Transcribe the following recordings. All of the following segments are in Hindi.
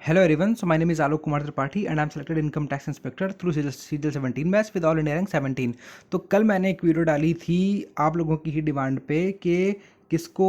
Hello everyone, so my name is Alok Kumar Tripathi and I am selected income tax inspector through CGL 17 batch with all India rank 17। तो कल मैंने एक वीडियो डाली थी आप लोगों की ही डिमांड पे कि किसको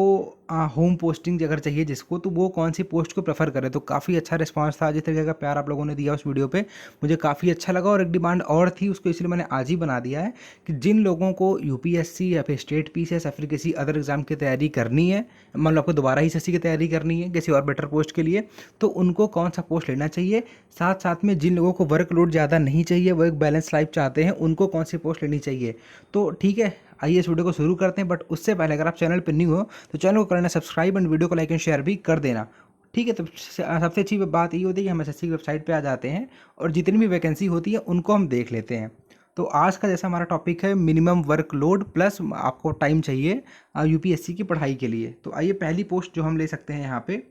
होम पोस्टिंग अगर चाहिए जिसको, तो वो कौन सी पोस्ट को प्रेफर करे। तो काफ़ी अच्छा रिस्पांस था, जिस तरीके का प्यार आप लोगों ने दिया उस वीडियो पे मुझे काफ़ी अच्छा लगा। और एक डिमांड और थी, उसको इसलिए मैंने आज ही बना दिया है कि जिन लोगों को यूपीएससी या फिर स्टेट पीसीएस या फिर किसी अदर एग्जाम की तैयारी करनी है, मान लो आपको दोबारा ही एसएससी की तैयारी करनी है किसी और बेटर पोस्ट के लिए, तो उनको कौन सा पोस्ट लेना चाहिए। साथ साथ में जिन लोगों को वर्कलोड ज़्यादा नहीं चाहिए, वो एक बैलेंस लाइफ चाहते हैं, उनको कौन सी पोस्ट लेनी चाहिए। तो ठीक है, आइए इस वीडियो को शुरू करते हैं। बट उससे पहले अगर आप चैनल पर न्यू हो तो चैनल को करना सब्सक्राइब एंड वीडियो को लाइक एंड शेयर भी कर देना। ठीक है, तो सबसे अच्छी बात ये होती है कि हम एसएससी की वेबसाइट पे आ जाते हैं और जितनी भी वैकेंसी होती है उनको हम देख लेते हैं। तो आज का जैसा हमारा टॉपिक है मिनिमम वर्कलोड प्लस आपको टाइम चाहिए यूपीएससी की पढ़ाई के लिए। तो आइए पहली पोस्ट जो हम ले सकते हैं यहाँ पे,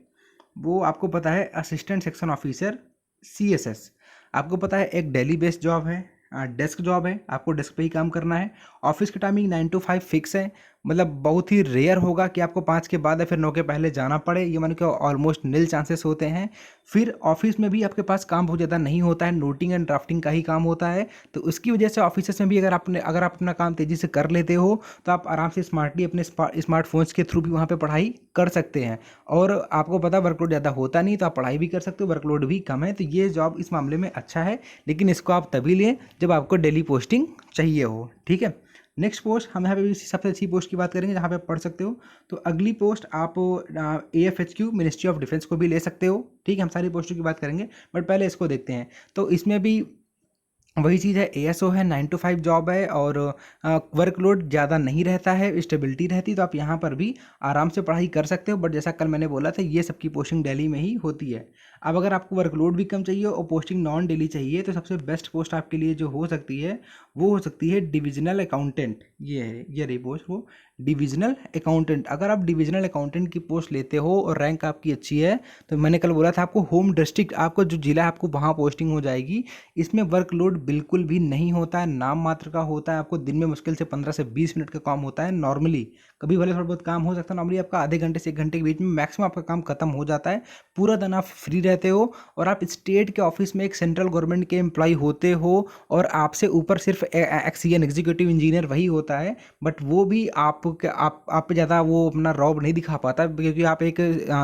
वो आपको पता है असिस्टेंट सेक्शन ऑफिसर सीएसएस। आपको पता है एक डेली बेस्ड जॉब है, डेस्क जॉब है, आपको डेस्क पे ही काम करना है। ऑफिस की टाइमिंग 9 to 5 फिक्स है, मतलब बहुत ही रेयर होगा कि आपको 5 के बाद या फिर 9 के पहले जाना पड़े, ये मान के ऑलमोस्ट नील चांसेस होते हैं। फिर ऑफिस में भी आपके पास काम बहुत ज़्यादा नहीं होता है, नोटिंग एंड ड्राफ्टिंग का ही काम होता है। तो उसकी वजह से ऑफिस में भी अगर आप अपना काम तेज़ी से कर लेते हो तो आप आराम से स्मार्टली अपने स्मार्टफोन्स के थ्रू भी वहाँ पर पढ़ाई कर सकते हैं। और आपको पता वर्कलोड ज़्यादा होता नहीं, तो आप पढ़ाई भी कर सकते हो, वर्कलोड भी कम है। तो ये जॉब इस मामले में अच्छा है, लेकिन इसको आप तभी लें जब आपको डेली पोस्टिंग चाहिए हो। ठीक है, नेक्स्ट पोस्ट हम यहाँ पे भी सबसे अच्छी पोस्ट की बात करेंगे जहाँ पे आप पढ़ सकते हो। तो अगली पोस्ट आप AFHQ मिनिस्ट्री ऑफ डिफेंस को भी ले सकते हो। ठीक है, हम सारी पोस्टों की बात करेंगे, बट पहले इसको देखते हैं। तो इसमें भी वही चीज़ है, ASO है, 9 to 5 जॉब है और वर्कलोड ज़्यादा नहीं रहता है, स्टेबिलिटी रहती है। तो आप यहाँ पर भी आराम से पढ़ाई कर सकते हो। बट जैसा कल मैंने बोला था, ये सबकी पोस्टिंग दिल्ली में ही होती है। अब अगर आपको वर्कलोड भी कम चाहिए और पोस्टिंग नॉन डेली चाहिए, तो सबसे बेस्ट पोस्ट आपके लिए जो हो सकती है वो हो सकती है डिविजनल अकाउंटेंट। ये है, ये रही पोस्ट, वो डिविजनल अकाउंटेंट। अगर आप डिविजनल अकाउंटेंट की पोस्ट लेते हो और रैंक आपकी अच्छी है, तो मैंने कल बोला था आपको होम डिस्ट्रिक्ट, आपको जो जिला है आपको वहाँ पोस्टिंग हो जाएगी। इसमें वर्कलोड बिल्कुल भी नहीं होता है, नाम मात्र का होता है। आपको दिन में मुश्किल से 15 से 20 मिनट का काम होता है नॉर्मली, कभी भले थोड़ा बहुत काम हो सकता है। नॉर्मली आपका आधे घंटे से 1 घंटे के बीच में मैक्सिमम आपका काम खत्म हो जाता है। पूरा दिन आप फ्री रहते हो और आप स्टेट के ऑफिस में एक सेंट्रल गवर्नमेंट के एम्प्लॉय होते हो और आपसे ऊपर सिर्फ एक्सीएन एग्जीक्यूटिव इंजीनियर वही होता है। बट वो भी आप पे ज़्यादा वो अपना रौब नहीं दिखा पाता, क्योंकि आप एक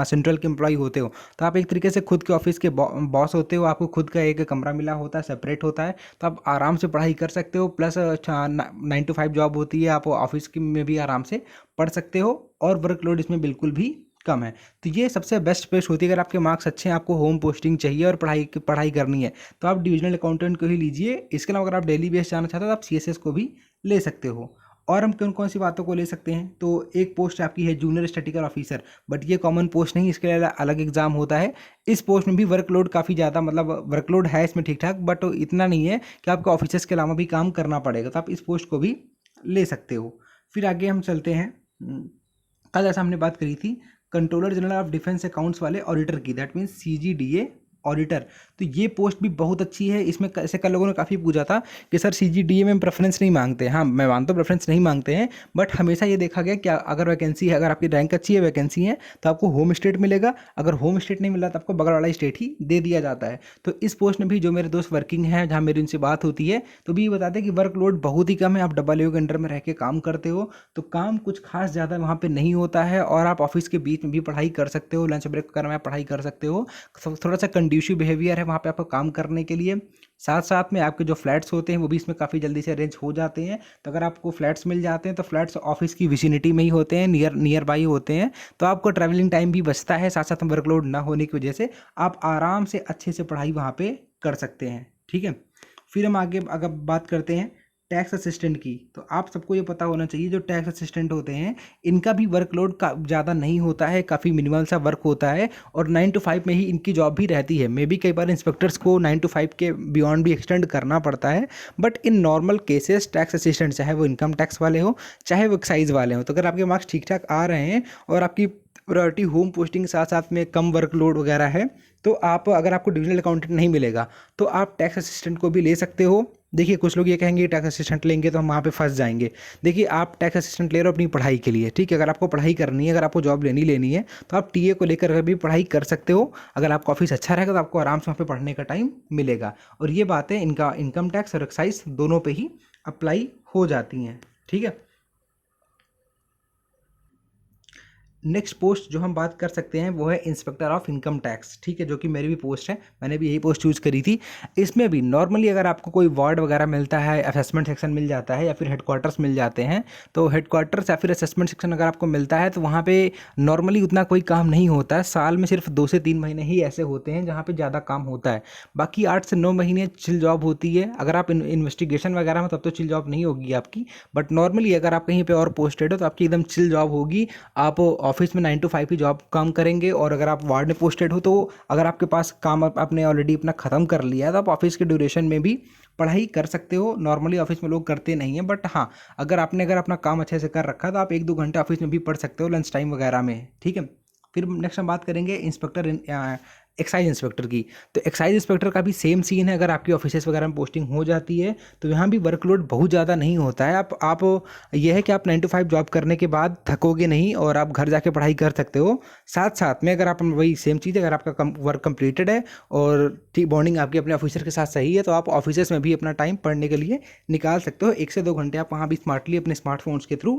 सेंट्रल के एम्प्लॉय होते हो। तो आप एक तरीके से खुद के ऑफिस के बॉस होते हो, आपको खुद का एक कमरा मिला होता है, सेपरेट होता है। तो आप आराम से पढ़ाई कर सकते हो। प्लस 9 to 5 जॉब होती है, आप ऑफिस में भी आराम से पढ़ सकते हो और वर्कलोड इसमें बिल्कुल भी कम है। तो ये सबसे बेस्ट पेस्ट होती है। अगर आपके मार्क्स अच्छे हैं, आपको होम पोस्टिंग चाहिए और पढ़ाई करनी है, तो आप डिविजनल अकाउंटेंट को ही लीजिए। इसके अलावा अगर आप डेली बेस जाना चाहते हो तो आप CSS को भी ले सकते हो। और हम कौन कौन सी बातों को ले सकते हैं, तो एक पोस्ट आपकी है जूनियर स्टैटिकल ऑफिसर, बट ये कॉमन पोस्ट नहीं, इसके लिए अलग एग्जाम होता है। इस पोस्ट में भी वर्कलोड काफ़ी ज़्यादा, मतलब वर्कलोड है इसमें ठीक ठाक, बट इतना नहीं है कि आपको ऑफिसर्स के अलावा भी काम करना पड़ेगा। तो आप इस पोस्ट को भी ले सकते हो। फिर आगे हम चलते हैं, कल जैसा हमने बात करी थी controller general of defence accounts वाले ऑडिटर की, दैट मीन्स CGDA ऑडिटर। तो ये पोस्ट भी बहुत अच्छी है। इसमें ऐसे कल लोगों ने काफ़ी पूछा था कि सर CGDA में प्रेफरेंस नहीं मांगते। हाँ, मैं मानता हूँ प्रेफरेंस नहीं मांगते हैं, बट हमेशा ये देखा गया कि अगर वैकेंसी है, अगर आपकी रैंक अच्छी है, वैकेंसी है, तो आपको होम स्टेट मिलेगा। अगर होम स्टेट नहीं मिला तो आपको बगल वाला स्टेट ही दे दिया जाता है। तो इस पोस्ट में भी जो मेरे दोस्त वर्किंग हैं, जहाँ मेरी उनसे बात होती है, तो भी ये बताते हैं कि वर्कलोड बहुत ही कम है। आप AAO के अंडर में रह के काम करते हो, तो काम कुछ खास ज़्यादा वहाँ पर नहीं होता है और आप ऑफिस के बीच में भी पढ़ाई कर सकते हो, लंच ब्रेक वगैरह में पढ़ाई कर सकते हो। थोड़ा सा कंड्यूसिव बिहेवियर है वहाँ पे आपको काम करने के लिए। साथ साथ में आपके जो फ्लैट्स होते हैं वो भी इसमें काफ़ी जल्दी से अरेंज हो जाते हैं। तो अगर आपको फ्लैट्स मिल जाते हैं तो फ्लैट्स ऑफिस की विसिनिटी में ही होते हैं, नियर बाई होते हैं। तो आपको ट्रैवलिंग टाइम भी बचता है, साथ साथ में वर्कलोड ना होने की वजह से आप आराम से अच्छे से पढ़ाई वहाँ पे कर सकते हैं। ठीक है, फिर हम आगे अगर बात करते हैं टैक्स असिस्टेंट की, तो आप सबको ये पता होना चाहिए जो टैक्स असिस्टेंट होते हैं इनका भी वर्कलोड का ज़्यादा नहीं होता है, काफ़ी मिनिमल सा वर्क होता है और 9 to 5 में ही इनकी जॉब भी रहती है। मे बी कई बार इंस्पेक्टर्स को 9 to 5 के बियॉन्ड भी एक्सटेंड करना पड़ता है, but in normal cases tax assistant, चाहे वो इनकम टैक्स वाले हो चाहे वो एक्साइज वाले हो, तो अगर आपके मार्क्स ठीक ठाक आ रहे हैं और आपकी प्रायोरिटी होम पोस्टिंग के साथ साथ में कम वर्कलोड वगैरह है, तो आप अगर आपको डिविजनल अकाउंटेंट नहीं मिलेगा तो आप टैक्स असिस्टेंट को भी ले सकते हो। देखिए कुछ लोग ये कहेंगे टैक्स असिस्टेंट लेंगे तो हम वहाँ पे फंस जाएंगे। देखिए आप टैक्स असिस्टेंट ले रहे हो अपनी पढ़ाई के लिए, ठीक है, अगर आपको पढ़ाई करनी है, अगर आपको जॉब लेनी है तो आप टीए को लेकर भी पढ़ाई कर सकते हो। अगर आपका ऑफिस अच्छा रहेगा तो आपको आराम से वहाँ पे पढ़ने का टाइम मिलेगा। और ये बातें इनका इनकम टैक्स और एक्साइज दोनों पे ही अप्लाई हो जाती हैं, ठीक है। नेक्स्ट पोस्ट जो हम बात कर सकते हैं वो है इंस्पेक्टर ऑफ इनकम टैक्स, ठीक है, जो कि मेरी भी पोस्ट है, मैंने भी यही पोस्ट चूज़ करी थी। इसमें भी नॉर्मली अगर आपको कोई वार्ड वगैरह मिलता है, असेसमेंट सेक्शन मिल जाता है या फिर हेडक्वार्टर्स मिल जाते हैं, तो हेडक्वार्टर्स या फिर असेसमेंट सेक्शन अगर आपको मिलता है तो वहाँ पे नॉर्मली उतना कोई काम नहीं होता है। साल में सिर्फ 2 से 3 महीने ही ऐसे होते हैं जहाँ पर ज़्यादा काम होता है, बाकी 8 से 9 महीने चिल जॉब होती है। अगर आप इन्वेस्टिगेशन वगैरह में तब तो चिल जॉब नहीं होगी आपकी, बट नॉर्मली अगर आप कहीं पर और पोस्टेड हो तो आपकी एकदम चिल जॉब होगी। आप ऑफिस में 9 to 5 ही जॉब काम करेंगे। और अगर आप वार्ड में पोस्टेड हो तो अगर आपके पास काम आपने ऑलरेडी अपना ख़त्म कर लिया है तो आप ऑफिस के ड्यूरेशन में भी पढ़ाई कर सकते हो। नॉर्मली ऑफिस में लोग करते नहीं हैं, बट हाँ अगर अपना काम अच्छे से कर रखा है तो आप 1-2 घंटे ऑफिस में भी पढ़ सकते हो लंच टाइम वगैरह में, ठीक है। फिर नेक्स्ट हम बात करेंगे एक्साइज इंस्पेक्टर की। तो एक्साइज इंस्पेक्टर का भी सेम सीन है। अगर आपकी ऑफिसेस वगैरह में पोस्टिंग हो जाती है तो यहाँ भी वर्कलोड बहुत ज़्यादा नहीं होता है। आप यह है कि आप 9 to 5 जॉब करने के बाद थकोगे नहीं और आप घर जाके पढ़ाई कर सकते हो। साथ साथ में अगर आप वही सेम चीज़ है, अगर आपका वर्क कंप्लीटेड है और ठीक बॉन्डिंग आपकी अपने ऑफिसर के साथ सही है तो आप ऑफिसेस में भी अपना टाइम पढ़ने के लिए निकाल सकते हो। 1 से 2 घंटे आप वहाँ भी स्मार्टली अपने स्मार्टफोन्स के थ्रू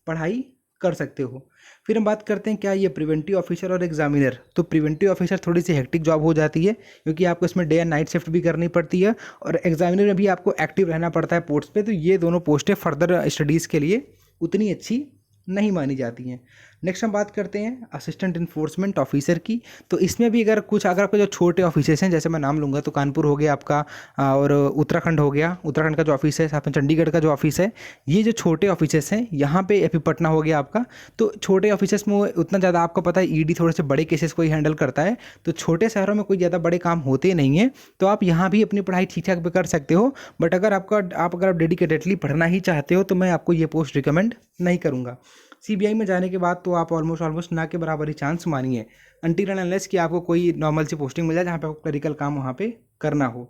पढ़ाई कर सकते हो। फिर हम बात करते हैं क्या ये प्रिवेंटिव ऑफिसर और एग्जामिनर। तो प्रिवेंटिव ऑफिसर थोड़ी सी हेक्टिक जॉब हो जाती है क्योंकि आपको इसमें डे एंड नाइट शिफ्ट भी करनी पड़ती है, और एग्जामिनर में भी आपको एक्टिव रहना पड़ता है पोस्ट पे। तो ये दोनों पोस्टें फर्दर स्टडीज़ के लिए उतनी अच्छी नहीं मानी जाती हैं। नेक्स्ट हम बात करते हैं असिस्टेंट इन्फोर्समेंट ऑफिसर की। तो इसमें भी अगर आपके जो छोटे ऑफिसेस हैं, जैसे मैं नाम लूँगा तो कानपुर हो गया आपका, और उत्तराखंड हो गया, उत्तराखंड का जो ऑफिस है, साथ में चंडीगढ़ का जो ऑफिस है, ये जो छोटे ऑफिसेस हैं, यहाँ पे एपी पटना हो गया आपका। तो छोटे ऑफिसेस में उतना ज़्यादा आपको पता है ईडी थोड़े से बड़े केसेस को ही हैंडल करता है, तो छोटे शहरों में कोई ज़्यादा बड़े काम होते नहीं हैं, तो आप यहाँ भी अपनी पढ़ाई ठीक ठाक कर सकते हो। बट अगर आप डेडिकेटेडली पढ़ना ही चाहते हो तो मैं आपको ये पोस्ट रिकमेंड नहीं करूँगा। सीबीआई में जाने के बाद तो आप ऑलमोस्ट ना के बराबर ही चांस मानिए, अनटिल एंड अनलेस कि आपको कोई नॉर्मल सी पोस्टिंग मिल जाए जहाँ पे आपको क्लरिकल काम वहाँ पे करना हो।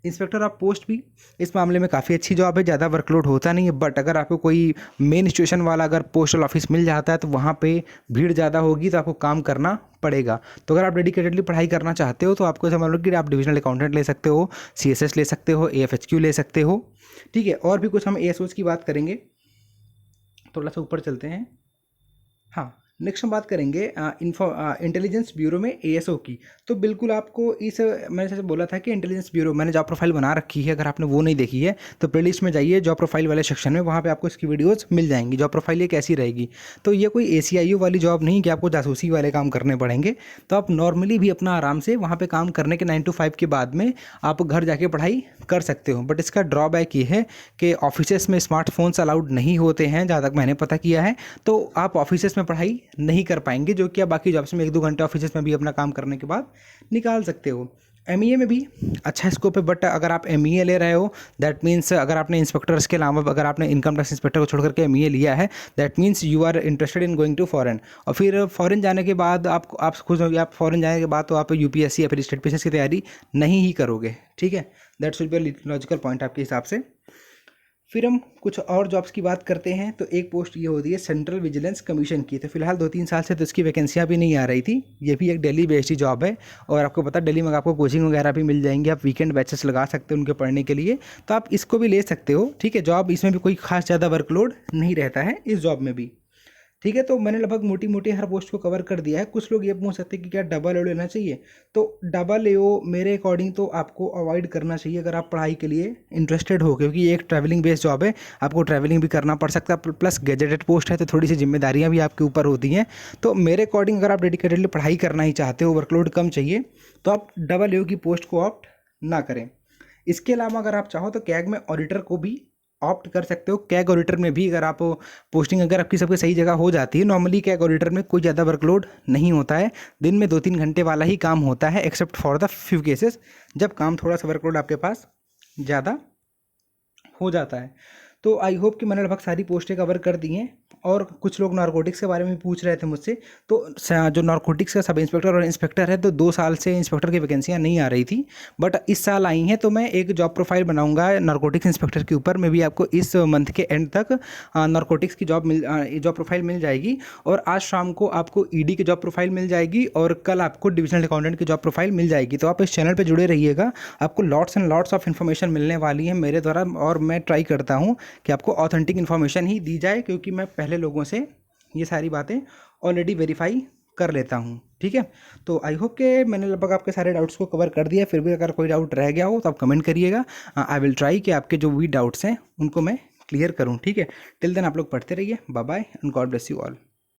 इंस्पेक्टर ऑफ पोस्ट भी इस मामले में काफ़ी अच्छी जॉब है, ज़्यादा वर्कलोड होता नहीं है, बट अगर आपको कोई मेन सिचुएशन वाला अगर पोस्टल ऑफिस मिल जाता है तो वहाँ पे भीड़ ज़्यादा होगी तो आपको काम करना पड़ेगा। तो अगर आप डेडिकेटेडली पढ़ाई करना चाहते हो तो आपको समझ लो कि आप डिविजनल अकाउंटेंट ले सकते हो, CSS ले सकते हो, AFHQ ले सकते हो, ठीक है। और भी कुछ हम ASOs की बात करेंगे, थोड़ा सा ऊपर चलते हैं। हाँ, नेक्स्ट हम बात करेंगे इंटेलिजेंस ब्यूरो में ASO की। तो बिल्कुल आपको मैंने जैसे बोला था कि इंटेलिजेंस ब्यूरो मैंने जॉब प्रोफाइल बना रखी है, अगर आपने वो नहीं देखी है तो प्लेलिस्ट में जाइए, जॉब प्रोफाइल वाले सेक्शन में, वहाँ पे आपको इसकी वीडियोस मिल जाएंगी। जॉब प्रोफाइल ये कैसी रहेगी, तो ये कोई ACIU वाली जॉब नहीं कि आपको जासूसी वाले काम करने पड़ेंगे। तो आप नॉर्मली भी अपना आराम से वहाँ पर काम करने के 9 to 5 के बाद में आप घर जाके पढ़ाई कर सकते हो। बट इसका ड्रॉबैक ये है कि ऑफिसेस में स्मार्टफोन्स अलाउड नहीं होते हैं, जहाँ तक मैंने पता किया है, तो आप ऑफिसेस में पढ़ाई नहीं कर पाएंगे, जो कि आप बाकी जॉब्स में 1-2 घंटे ऑफिस में भी अपना काम करने के बाद निकाल सकते हो। MEA में भी अच्छा स्कोप है, बट अगर आप MEA ले रहे हो दैट मीन्स अगर आपने इंस्पेक्टर्स के अलावा अगर आपने इनकम टैक्स इंस्पेक्टर को छोड़ करके MEA लिया है that means you are interested in going to foreign. और फिर फॉरेन जाने के बाद आप खुद आप फॉरेन जाने के बाद तो आप UPSC या फिर स्टेट PSS की तैयारी नहीं ही करोगे, ठीक है। That should be logical point आपके हिसाब से। फिर हम कुछ और जॉब्स की बात करते हैं। तो एक पोस्ट ये होती है सेंट्रल विजिलेंस कमीशन की। तो फिलहाल 2-3 साल से तो इसकी वैकेंसियाँ भी नहीं आ रही थी। ये भी एक दिल्ली बेस्ड जॉब है, और आपको पता है दिल्ली में आपको कोचिंग वगैरह भी मिल जाएंगे, आप वीकेंड बैचेस लगा सकते हो उनके पढ़ने के लिए, तो आप इसको भी ले सकते हो, ठीक है। जॉब इसमें भी कोई खास ज़्यादा वर्कलोड नहीं रहता है इस जॉब में भी, ठीक है। तो मैंने लगभग मोटी मोटी हर पोस्ट को कवर कर दिया है। कुछ लोग ये पूछ सकते हैं कि क्या डबल AO लेना चाहिए। तो डबल AO मेरे अकॉर्डिंग तो आपको अवॉइड करना चाहिए अगर आप पढ़ाई के लिए इंटरेस्टेड हो, क्योंकि ये एक ट्रैवलिंग बेस्ड जॉब है, आपको ट्रैवलिंग भी करना पड़ सकता है, प्लस गैजेटेड पोस्ट है तो थोड़ी सी जिम्मेदारियाँ भी आपके ऊपर होती हैं। तो मेरे अकॉर्डिंग अगर आप डेडिकेटेडली पढ़ाई करना ही चाहते हो, वर्कलोड कम चाहिए, तो आप डबल AO की पोस्ट को ऑप्ट ना करें। इसके अलावा अगर आप चाहो तो कैग में ऑडिटर को भी ऑप्ट कर सकते हो। कैग ऑडिटर में भी अगर आप पोस्टिंग अगर आपकी सबसे सही जगह हो जाती है, नॉर्मली कैग ऑडिटर में कोई ज़्यादा वर्कलोड नहीं होता है, दिन में 2-3 घंटे वाला ही काम होता है, except for the few cases जब काम थोड़ा सा वर्कलोड आपके पास ज़्यादा हो जाता है। तो आई होप कि मैंने लगभग सारी पोस्टें कवर कर दी हैं। और कुछ लोग नारकोटिक्स के बारे में पूछ रहे थे मुझसे। तो जो नारकोटिक्स का सब इंस्पेक्टर और इंस्पेक्टर है, तो 2 साल से इंस्पेक्टर की वैकेंसियाँ नहीं आ रही थी, बट इस साल आई हैं। तो मैं एक जॉब प्रोफाइल बनाऊंगा नारकोटिक्स इंस्पेक्टर के ऊपर। में भी आपको इस मंथ के एंड तक नारकोटिक्स की जॉब प्रोफाइल मिल जाएगी। और आज शाम को आपको ईडी की जॉब प्रोफाइल मिल जाएगी, और कल आपको डिविजनल अकाउंटेंट की जॉब प्रोफाइल मिल जाएगी। तो आप इस चैनल पर जुड़े रहिएगा, आपको lots and lots of information मिलने वाली है मेरे द्वारा। और मैं ट्राई करता हूँ कि आपको ऑथेंटिक इन्फॉर्मेशन ही दी जाए, क्योंकि मैं पहले लोगों से ये सारी बातें ऑलरेडी वेरीफाई कर लेता हूँ। ठीक है, तो आई होप कि मैंने लगभग आपके सारे डाउट्स को कवर कर दिया। फिर भी अगर कोई डाउट रह गया हो तो आप कमेंट करिएगा। आई विल ट्राई कि आपके जो भी डाउट्स हैं उनको मैं क्लियर करूँ। ठीक है, टिल देन आप लोग पढ़ते रहिए। Bye bye and God bless you all.